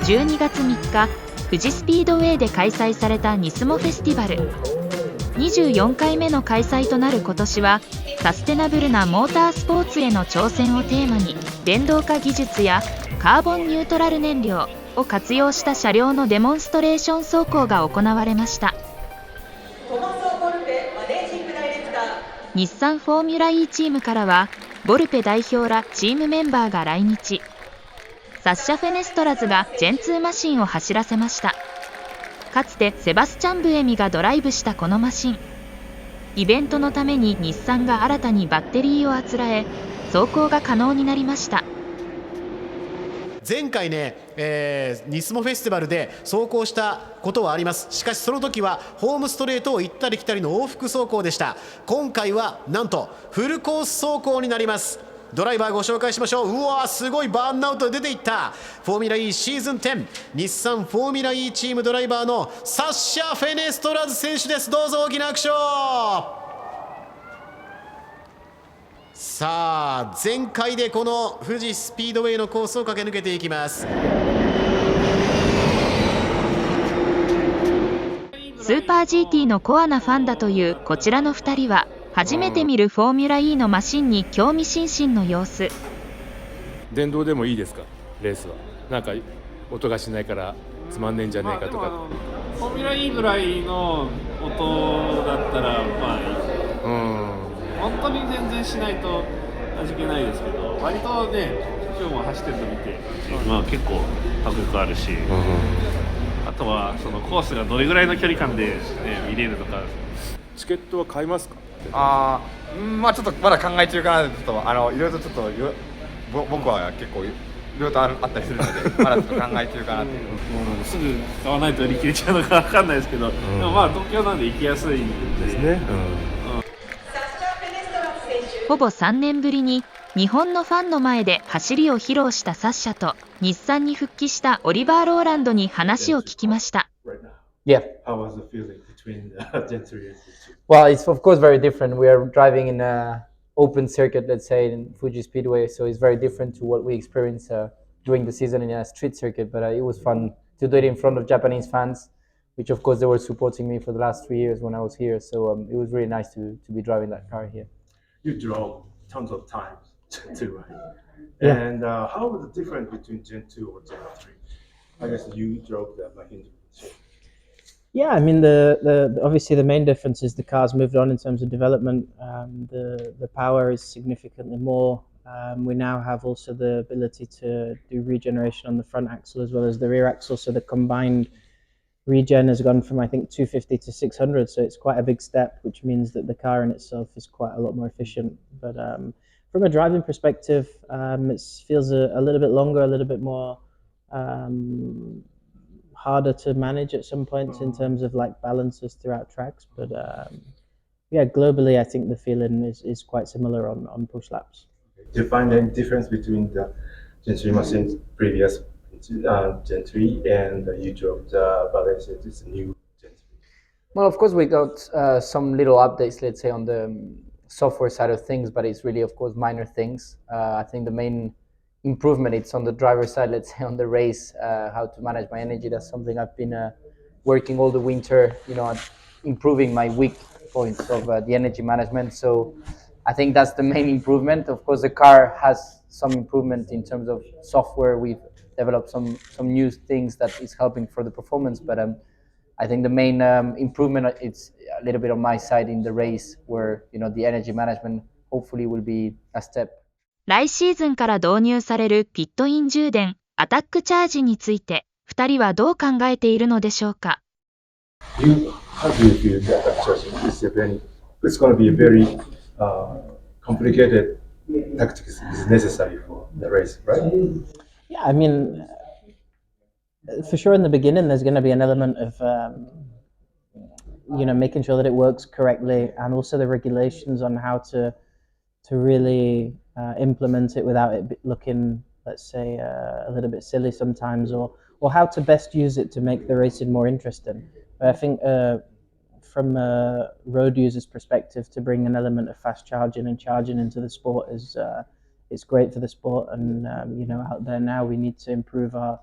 12月3日、富士スピードウェイで開催されたNISMOフェスティバル。24回目の開催となる今年は、サステナブルなモータースポーツへの挑戦をテーマに、電動化技術やカーボンニュートラル燃料を活用した車両のデモンストレーション走行が行われました。日産フォーミュラEチームからは、ボルペ代表らチームメンバーが来日。サッシャ・フェネストラズがジェン2マシンを走らせました。かつてセバスチャン・ブエミがドライブしたこのマシン。イベントのために日産が新たにバッテリーをあつらえ、走行が可能になりました。前回ね、NISMOフェスティバルで走行したことはあります。しかしその時はホームストレートを行ったり来たりの往復走行でした。今回はなんとフルコース走行になります。ドライバーご紹介しましょう。うわー、すごいバーンアウトで出ていった。フォーミュラEシーズン10、日産フォーミュラEチームドライバーのサッシャ・フェネストラズ選手です。どうぞ大きな拍手を。さあ、全開でこの富士スピードウェイのコースを駆け抜けていきます。スーパー GT のコアなファンだというこちらの2人は、初めて見るフォーミュラEのマシンに興味津々の様子。電動でもいいですか、レースは。なんか音がしないからつまんねえんじゃねえかとか。フォーミュラEぐらいの音だったらまあいい。本当に全然しないと味気ないですけど、割とね、今日も走ってるの見て、まあ結構迫力あるし、あとはそのコースがどれぐらいの距離感で、ね、見れるとか。チケットは買いますか？まあちょっとまだ考え中かな。ちょっといろいろとちょっと僕は結構いろいろとあったりするので、まだちょっと考え中かなっていう。すぐ買わないと売り切れちゃうのかわかんないですけど、でもまあ東京なんで行きやすいんですね。ほぼ3年ぶりに日本のファンの前で走りを披露したサッシャと、日産に復帰したオリバー・ローランドに話を聞きました。Yeah. How was the feeling between Gen 3 and Gen 2? Well, it's of course very different. We are driving in an open circuit, let's say, in Fuji Speedway, so it's very different to what we experienced during the season in a street circuit. But it was fun to do it in front of Japanese fans, which of course they were supporting me for the last 3 years when I was here. So it was really nice to be driving that car here. You drove tons of times, Gen 2, right? Yeah. And how was the difference between Gen 2 or Gen 3? I guess you drove the Mahindra. Yeah, I mean the obviously the main difference is the car's moved on in terms of development. The power is significantly more. We now have also the ability to do regeneration on the front axle as well as the rear axle. So the combined regen has gone from I think 250 to 600. So it's quite a big step, which means that the car in itself is quite a lot more efficient. But from a driving perspective, it feels a little bit longer, a little bit more. Harder to manage at some points in terms of like balances throughout tracks, but yeah, globally I think the feeling is quite similar on push laps. Do you find any difference between the Gen 3 machines previous Gen 3 and you drove the Valencia, this new Gen 3? Well, of course we got some little updates, let's say, on the software side of things, but it's really, of course, minor things. I think the main improvement it's on the driver's side, let's say, on the race, how to manage my energy. That's something I've been working all the winter, on improving my weak points of the energy management. So I think that's the main improvement. Of course, the car has some improvement in terms of software. We've developed some new things that is helping for the performance, but I think the main improvement it's a little bit on my side in the race, where the energy management hopefully will be a step. 来シーズンから導入されるピットイン充電、アタックチャージについて、2人はどう考えているのでしょうか。How do you feel that charging it's going to be a very complicated tactics is necessary for the race, right? Yeah, I mean, for sure in the beginning there's going to be an element of making sure that it works correctly, and also the regulations on how to really implement it without it looking, let's say, a little bit silly sometimes, or how to best use it to make the racing more interesting. But I think from a road user's perspective, to bring an element of fast charging and charging into the sport is it's great for the sport. And out there now we need to improve our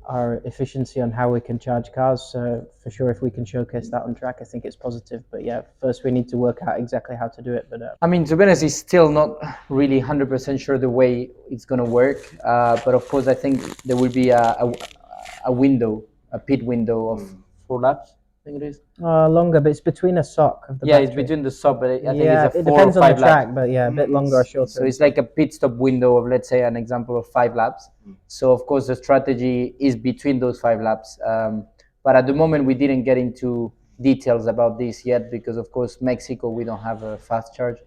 our efficiency on how we can charge cars. So for sure, if we can showcase that on track, I think it's positive. But yeah, first we need to work out exactly how to do it. But I mean, to be honest, it's still not really 100% sure the way it's going to work. But of course, I think there will be a window, a pit window of 4 laps. I think it is. Longer, but it's between a sock of the Yeah, battery. it's between the stop, but I think Yeah, it's a it 4 depends or on 5 the track, laps. but yeah, a bit longer or shorter. So it's like a pit stop window of, let's say, an example of 5 laps. So of course the strategy is between those 5 laps. But at the moment we didn't get into details about this yet because of course Mexico we don't have a fast charge.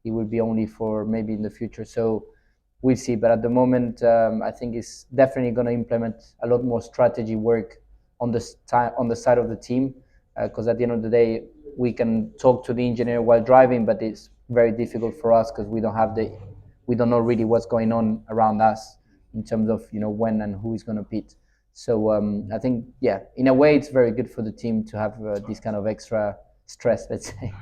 It will be only for maybe in the future. So we'll see. But at the moment I think it's definitely going to implement a lot more strategy work on the side of the team. Because at the end of the day, we can talk to the engineer while driving, but it's very difficult for us because we don't know really what's going on around us in terms of when and who is going to pit. So I think in a way it's very good for the team to have this kind of extra stress, let's say.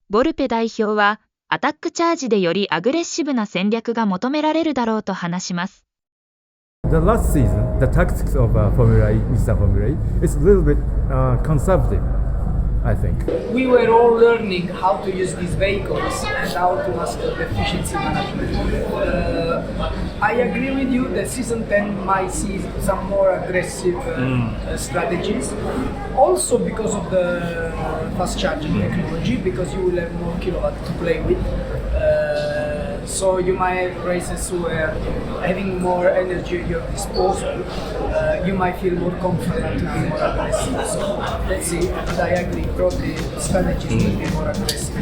ボルペ代表はアタックチャージでよりアグレッシブな戦略が求められるだろうと話します。The last season, the tactics of Formula E, Nissan Formula E, is a little bit conservative, I think. We were all learning how to use these vehicles and how to master the efficiency management. I agree with you that season 10 might see some more aggressive strategies. Also because of the fast charging technology, because you will have more kilowatt to play with. So you might have races where having more energy at your disposal, you might feel more confident to be more aggressive. So let's see, but I agree, probably strategies will be more aggressive.